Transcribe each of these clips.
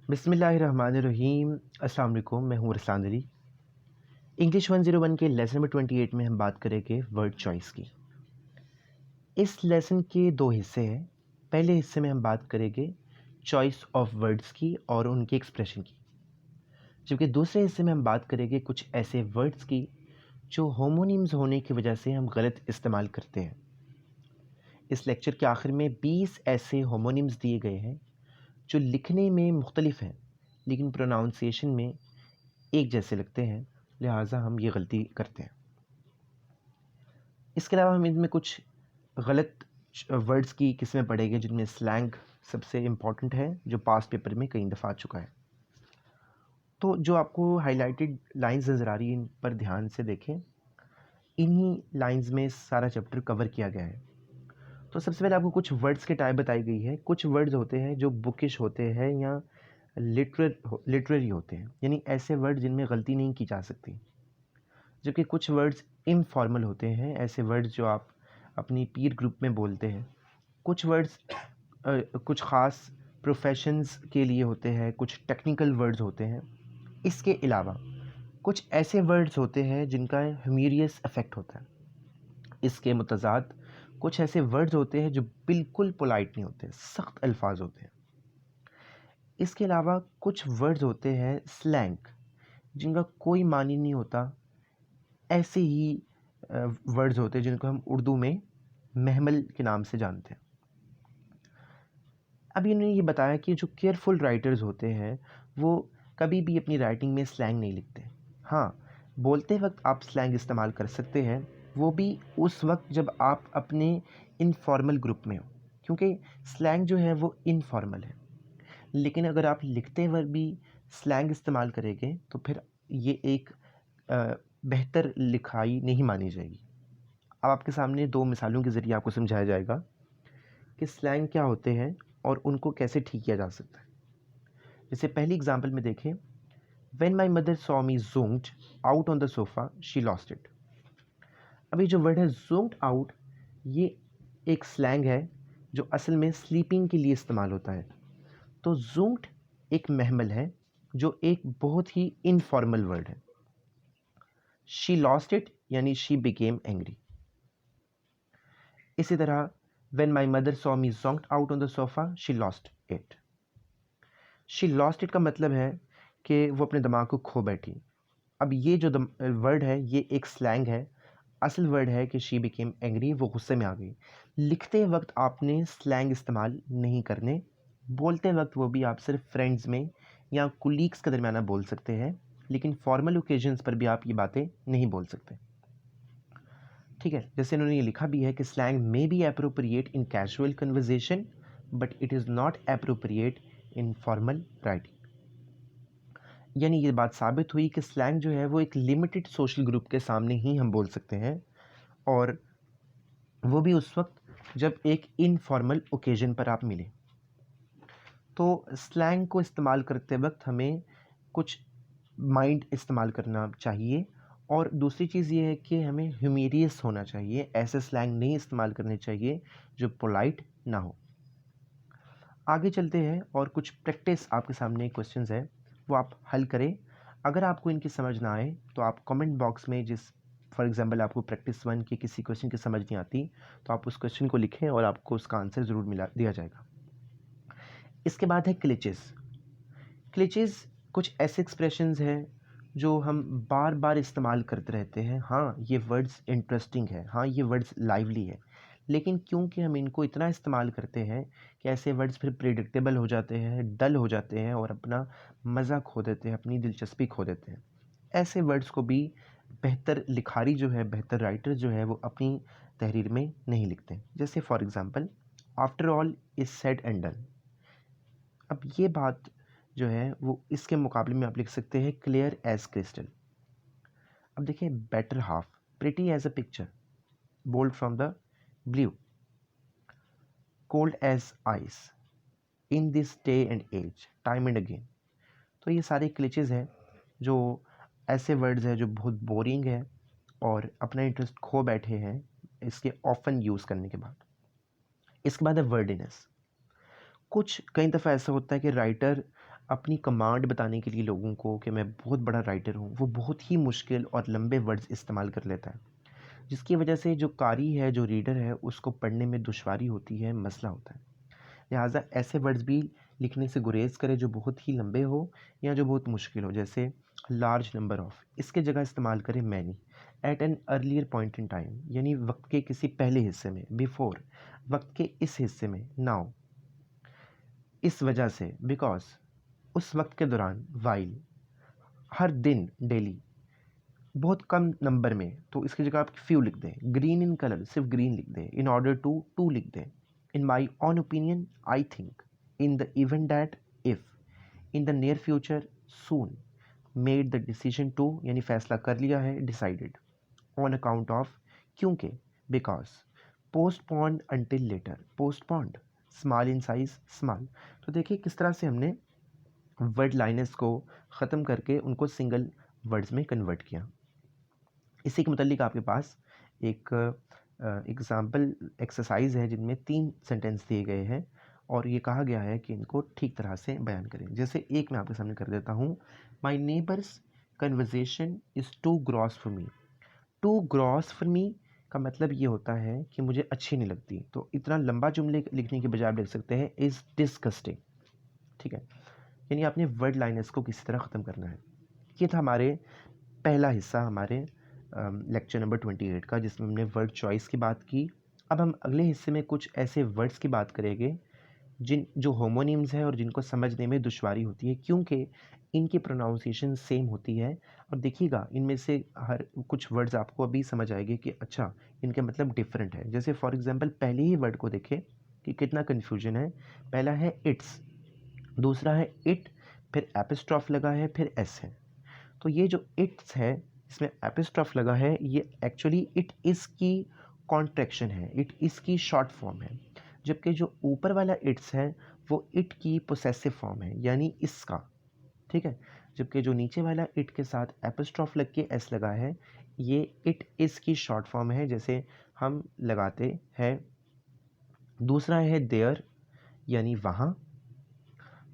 बिस्मिल्लाहिर्रहमानिर्रहीम। अस्सलाम वालेकुम, मैं हूँ रसलान अली। इंग्लिश 101 के लेसन नंबर 28 में हम बात करेंगे वर्ड चॉइस की। इस लेसन के दो हिस्से हैं। पहले हिस्से में हम बात करेंगे चॉइस ऑफ वर्ड्स की और उनके एक्सप्रेशन की, जबकि दूसरे हिस्से में हम बात करेंगे कुछ ऐसे वर्ड्स की जो होमोनिम्स होने की वजह से हम गलत इस्तेमाल करते हैं। इस लेक्चर के आखिर में 20 ऐसे होमोनिम्स दिए गए हैं जो लिखने में मुख्तलिफ हैं लेकिन प्रोनाउंसिएशन में एक जैसे लगते हैं, लिहाजा हम ये गलती करते हैं। इसके अलावा हम इनमें कुछ गलत वर्ड्स की किस्में पढ़ेंगे जिनमें स्लैंग सबसे इम्पॉर्टेंट है, जो पास्ट पेपर में कई दफ़ा आ चुका है। तो जो आपको हाईलाइटेड लाइंस नज़र आ रही हैं, इन पर ध्यान से देखें। इन्हीं लाइंस में सारा चैप्टर कवर किया गया है। तो सबसे पहले आपको कुछ वर्ड्स के टाइप बताई गई है। कुछ वर्ड्स होते हैं जो बुकिश होते हैं या लिटरेरी होते हैं, यानी ऐसे वर्ड जिनमें गलती नहीं की जा सकती, जबकि कुछ वर्ड्स इनफॉर्मल होते हैं, ऐसे वर्ड्स जो आप अपनी पीर ग्रुप में बोलते हैं। कुछ वर्ड्स कुछ ख़ास प्रोफेशंस के लिए होते हैं, कुछ टेक्निकल वर्ड्स होते हैं। इसके अलावा कुछ ऐसे वर्ड्स होते हैं जिनका ह्यूमेरियस इफ़ेक्ट होता है। इसके मुतज़ाद कुछ ऐसे वर्ड्स होते हैं जो बिल्कुल पोलाइट नहीं होते, सख्त अल्फाज होते हैं। इसके अलावा कुछ वर्ड्स होते हैं स्लैंग, जिनका कोई मानी नहीं होता। ऐसे ही वर्ड्स होते हैं जिनको हम उर्दू में महमल के नाम से जानते हैं। अभी इन्होंने ये बताया कि जो केयरफुल राइटर्स होते हैं वो कभी भी अपनी राइटिंग में स्लैंग नहीं लिखते। हाँ, बोलते वक्त आप स्लैंग इस्तेमाल कर सकते हैं, वो भी उस वक्त जब आप अपने इनफॉर्मल ग्रुप में हो, क्योंकि स्लैंग जो है वो इनफॉर्मल है। लेकिन अगर आप लिखते वक्त भी स्लैंग इस्तेमाल करेंगे तो फिर ये एक बेहतर लिखाई नहीं मानी जाएगी। अब आपके सामने दो मिसालों के ज़रिए आपको समझाया जाएगा कि स्लैंग क्या होते हैं और उनको कैसे ठीक किया जा सकता है। जैसे पहली एग्जांपल में देखें, when my mother saw me zoomed out on the sofa she lost it. अभी जो वर्ड है ज़ूम्ड आउट, ये एक स्लैंग है जो असल में स्लीपिंग के लिए इस्तेमाल होता है। तो ज़ूम्ड एक महमल है जो एक बहुत ही इनफॉर्मल वर्ड है। शी लॉस्ट इट यानी शी बिकेम एंग्री। इसी तरह when my mother saw me zonked out on the sofa she lost it। she lost it का मतलब है कि वो अपने दिमाग को खो बैठी। अब ये जो वर्ड है ये एक स्लैंग है। असल वर्ड है कि she became angry, वो गुस्से में आ गई। लिखते वक्त आपने स्लैंग इस्तेमाल नहीं करने, बोलते वक्त वो भी आप सिर्फ फ्रेंड्स में या कुलीग्स के दरमियाना बोल सकते हैं, लेकिन फॉर्मल ओकेजन्स पर भी आप ये बातें नहीं बोल सकते। ठीक है, जैसे इन्होंने ये लिखा भी है कि slang may be appropriate in casual conversation but it is not appropriate in formal writing. यानी ये बात साबित हुई कि स्लैंग जो है वो एक लिमिटेड सोशल ग्रुप के सामने ही हम बोल सकते हैं, और वो भी उस वक्त जब एक इनफॉर्मल ओकेजन पर आप मिले। तो स्लैंग को इस्तेमाल करते वक्त हमें कुछ माइंड इस्तेमाल करना चाहिए, और दूसरी चीज़ ये है कि हमें ह्यूमेरियस होना चाहिए। ऐसे स्लैंग नहीं इस्तेमाल करने चाहिए जो पोलाइट ना हो। आगे चलते हैं और कुछ प्रैक्टिस आपके सामने क्वेश्चंस है, वो आप हल करें। अगर आपको इनकी समझ ना आए तो आप कमेंट बॉक्स में, जिस फॉर एग्जांपल आपको प्रैक्टिस 1 के किसी क्वेश्चन की समझ नहीं आती तो आप उस क्वेश्चन को लिखें और आपको उसका आंसर ज़रूर दिया जाएगा। इसके बाद है क्लिचेस। क्लिचेस कुछ ऐसे एक्सप्रेशंस हैं जो हम बार बार इस्तेमाल करते रहते हैं। हाँ, ये वर्ड्स इंटरेस्टिंग है, हाँ ये वर्ड्स लाइवली है, लेकिन क्योंकि हम इनको इतना इस्तेमाल करते हैं कि ऐसे वर्ड्स फिर प्रिडिक्टेबल हो जाते हैं, डल हो जाते हैं और अपना मज़ा खो देते हैं, अपनी दिलचस्पी खो देते हैं। ऐसे वर्ड्स को भी बेहतर लिखारी जो है, बेहतर राइटर जो है, वो अपनी तहरीर में नहीं लिखते। जैसे for example, after all is said and done. अब ये बात जो है वो इसके मुकाबले में आप लिख सकते हैं क्लियर एज क्रिस्टल। अब देखिए, better half, pretty as a picture, bolt from the blue, cold as ice, in this day and age, time and again. तो ये सारे क्लिचेस हैं जो ऐसे वर्ड्स हैं जो बहुत बोरिंग है और अपना इंटरेस्ट खो बैठे हैं इसके ऑफन यूज़ करने के बाद। इसके बाद है वर्डिनेस। कुछ कई दफ़ा ऐसा होता है कि राइटर अपनी कमांड बताने के लिए लोगों को कि मैं बहुत बड़ा राइटर हूँ, वो बहुत ही मुश्किल और लंबे वर्ड्स इस्तेमाल कर लेता है, जिसकी वजह से जो कारी है, जो रीडर है, उसको पढ़ने में दुश्वारी होती है, मसला होता है। लिहाजा ऐसे वर्ड्स भी लिखने से गुरेज करें जो बहुत ही लंबे हो या जो बहुत मुश्किल हो, जैसे लार्ज नंबर ऑफ, इसके जगह इस्तेमाल करें many. At an earlier point in time, यानी वक्त के किसी पहले हिस्से में। बिफोर, वक्त के इस हिस्से में। नाउ, इस वजह से। बिकॉज, उस वक्त के दौरान। वाइल, हर दिन, डेली। बहुत कम नंबर में, तो इसकी जगह आप फ्यू लिख दें। ग्रीन इन कलर, सिर्फ ग्रीन लिख दें। इन ऑर्डर टू लिख दें। In my own opinion, I think. In the event that, if. In the near future, soon. Made the decision to, यानी फैसला कर लिया है, डिसाइडेड। ऑन अकाउंट ऑफ, क्योंकि। Because. Postponed until later, postponed. Small in size, small. तो देखिए किस तरह से हमने वर्ड लाइनर्स को ख़त्म करके उनको सिंगल वर्ड्स में कन्वर्ट किया। इसी के मुतालिक आपके पास एक एग्ज़ाम्पल एक्सरसाइज है जिनमें 3 सेंटेंस दिए गए हैं और ये कहा गया है कि इनको ठीक तरह से बयान करें। जैसे एक मैं आपके सामने कर देता हूँ। My neighbour's conversation is too gross for me. Too gross for me का मतलब ये होता है कि मुझे अच्छी नहीं लगती, तो इतना लंबा जुमले लिखने के बजाय आप लिख सकते हैं इज़ डिस्गस्टिंग। ठीक है, यानी आपने वर्ड लाइनर्स को किसी तरह ख़त्म करना है। ये था हमारे पहला हिस्सा हमारे लेक्चर नंबर 28 का, जिसमें हमने वर्ड चॉइस की बात की। अब हम अगले हिस्से में कुछ ऐसे वर्ड्स की बात करेंगे जो होमोनिम्स हैं और जिनको समझने में दुश्वारी होती है, क्योंकि इनकी प्रोनाउंसिएशन सेम होती है। और देखिएगा इनमें से हर कुछ वर्ड्स आपको अभी समझ आएंगे कि अच्छा इनके मतलब डिफरेंट है। जैसे फॉर एग्जांपल पहले ही वर्ड को देखें कि कितना कन्फ्यूजन है। पहला है इट्स, दूसरा है इट, फिर एपिस्ट्रॉफ लगा है, फिर एस है। तो ये जो इट्स है, इसमें एपिस्ट्रॉफ लगा है, ये एक्चुअली इट इज़ की कॉन्ट्रैक्शन है, इट इज़ की शॉर्ट फॉर्म है। जबकि जो ऊपर वाला इट्स है वो इट की पोसेसिव फॉर्म है, यानी इसका। ठीक है, जबकि जो नीचे वाला इट के साथ एपिस्ट्रॉफ लग के एस लगा है, ये इट इज़ की शॉर्ट फॉर्म है, जैसे हम लगाते हैं। दूसरा है देयर, यानी वहाँ।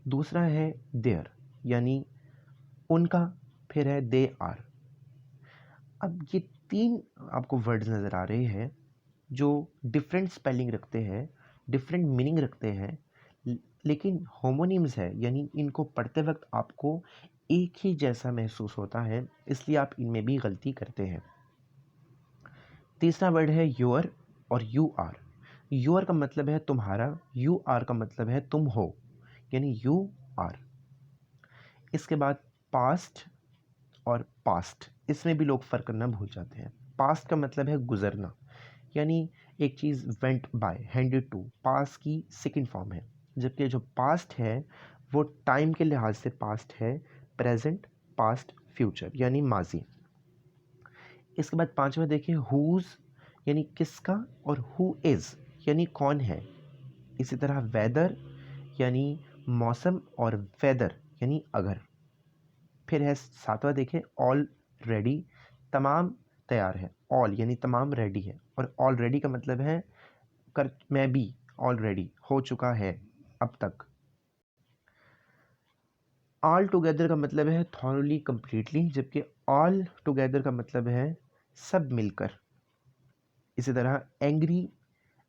दूसरा है देयर, यानी उनका। फिर है दे आर। अब ये 3 आपको वर्ड्स नज़र आ रहे हैं जो डिफरेंट स्पेलिंग रखते हैं, डिफरेंट मीनिंग रखते हैं, लेकिन होमोनिम्स है, यानी इनको पढ़ते वक्त आपको एक ही जैसा महसूस होता है, इसलिए आप इनमें भी गलती करते हैं। तीसरा वर्ड है योर और यू आर। योर का मतलब है तुम्हारा, यू आर का मतलब है तुम हो, यानी यू आर। इसके बाद पास्ट और पास्ट, इसमें भी लोग फ़र्क करना भूल जाते हैं। पास्ट का मतलब है गुजरना, यानी एक चीज़ वेंट बाय, हैंडेड टू, पास की सेकंड फॉर्म है। जबकि जो पास्ट है वो टाइम के लिहाज से पास्ट है, प्रेजेंट, पास्ट, फ्यूचर, यानी माजी। इसके बाद पांचवा देखिए हुज, यानी किसका, और हु इज़, यानी कौन है। इसी तरह वेदर, यानी मौसम, और वेदर, यानी अगर। फिर है सातवां देखें ऑल रेडी, तमाम तैयार है। ऑल यानी तमाम, रेडी है, और ऑलरेडी का मतलब है कर, मैं भी ऑलरेडी हो चुका है अब तक। ऑल टुगेदर का मतलब है थॉरली, कंप्लीटली, जबकि ऑल टुगेदर का मतलब है सब मिलकर। इसी तरह एंग्री,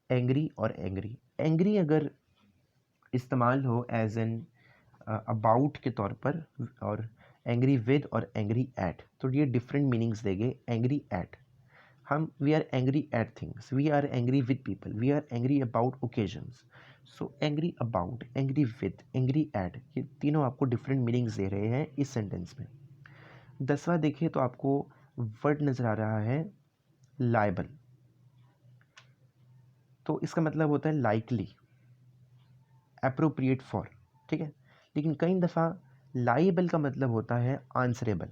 एंग्री और एंग्री। एंग्री अगर इस्तेमाल हो एज एन अबाउट के तौर पर, और एंग्री विद और एंग्री एट, तो ये डिफरेंट मीनिंग्स देंगे। एंग्री एट, हम we are angry at things, we are angry with people, we are angry about occasions. So angry about, angry with, angry at, ये तीनों आपको डिफरेंट मीनिंग्स दे रहे हैं इस सेंटेंस में। 10वां देखिए तो आपको वर्ड नज़र आ रहा है लाइबल। तो इसका मतलब होता है लाइकली, अप्रोप्रिएट फॉर। ठीक है, लेकिन कई दफ़ा लाइबल का मतलब होता है आंसरेबल,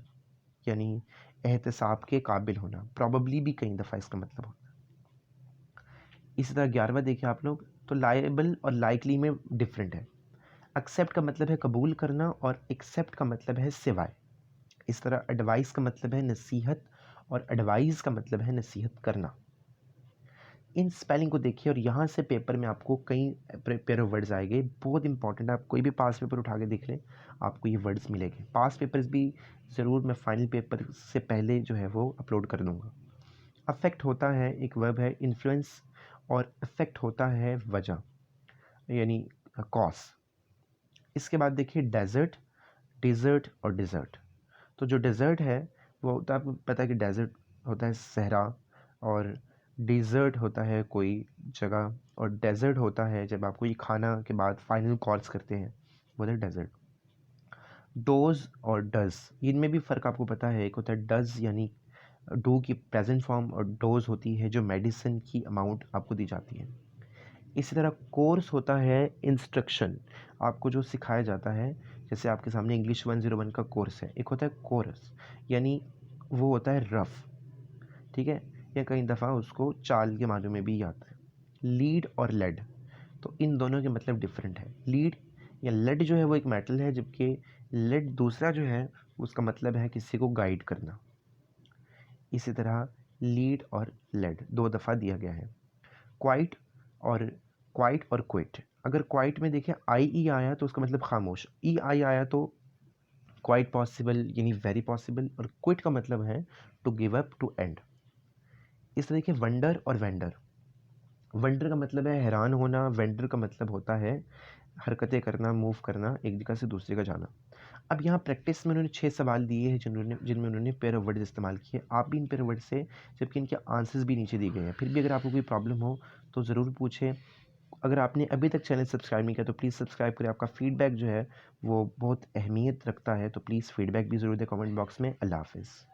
यानी एहतसाब के काबिल होना। प्रॉबली भी कई दफ़ा इसका मतलब होता है। इसी तरह 11वां देखिए आप लोग, तो लाइबल और लाइकली में डिफरेंट है। एक्सेप्ट का मतलब है कबूल करना, और एक्सेप्ट का मतलब है सिवाय। इस तरह एडवाइस का मतलब है नसीहत, और एडवाइस का मतलब है नसीहत करना। इन स्पेलिंग को देखिए और यहाँ से पेपर में आपको कई पेयर ऑफ वर्ड्स आएंगे, बहुत इंपॉर्टेंट है। आप कोई भी पास पेपर उठा के देख लें, आपको ये वर्ड्स मिलेंगे। पास पेपर्स भी ज़रूर मैं फाइनल पेपर से पहले जो है वो अपलोड कर दूँगा। अफेक्ट होता है एक वर्ब है इन्फ्लुएंस, और इफेक्ट होता है वजह यानी कॉज। इसके बाद देखिए डेजर्ट, डिज़र्ट और डिज़र्ट। तो जो डेजर्ट है वो होता है, आपको पता है कि डेजर्ट होता है सहरा, और डिज़र्ट होता है कोई जगह, और डेजर्ट होता है जब आप कोई खाना के बाद फाइनल कॉल्स करते हैं, वो है डेजर्ट। डोज और डज, इनमें भी फ़र्क आपको पता है। एक होता है डज यानी डू की प्रेजेंट फॉर्म, और डोज होती है जो मेडिसिन की अमाउंट आपको दी जाती है। इसी तरह कोर्स होता है इंस्ट्रक्शन, आपको जो सिखाया जाता है। जैसे आपके सामने इंग्लिश 101 का कोर्स है, एक होता है कोर्स यानी वो होता है रफ, ठीक है, या कई दफ़ा उसको चाल के मानों में भी आता है। लीड और लेड, तो इन दोनों के मतलब डिफरेंट है। लीड या लेड जो है वो एक मेटल है, जबकि लेड दूसरा जो है उसका मतलब है किसी को गाइड करना। इसी तरह लीड और लेड दो दफ़ा दिया गया है। क्वाइट और क्विट, अगर क्वाइट में देखिए आई ई आया तो उसका मतलब खामोश, ई आई आया तो क्वाइट पॉसिबल यानी वेरी पॉसिबल, और क्विट का मतलब है to give up, to end. इस तरह के वंडर और वेंडर, वंडर का मतलब है हैरान होना, वेंडर का मतलब होता है हरकतें करना, मूव करना, एक जगह से दूसरी जगह जाना। अब यहाँ प्रैक्टिस में उन्होंने 6 सवाल दिए हैं जिनमें उन्होंने पेयर ऑफ वर्ड्स इस्तेमाल किए। आप भी इन पेयर ऑफ वर्ड से, जबकि इनके आंसर्स भी नीचे दिए गए हैं, फिर भी अगर आपको कोई प्रॉब्लम हो तो ज़रूर पूछें। अगर आपने अभी तक चैनल सब्सक्राइब नहीं किया तो प्लीज़ सब्सक्राइब करें। आपका फीडबैक जो है वो बहुत अहमियत रखता है, तो प्लीज़ फीडबैक भी ज़रूर दें कमेंट बॉक्स में। अल्लाह हाफ़िज़।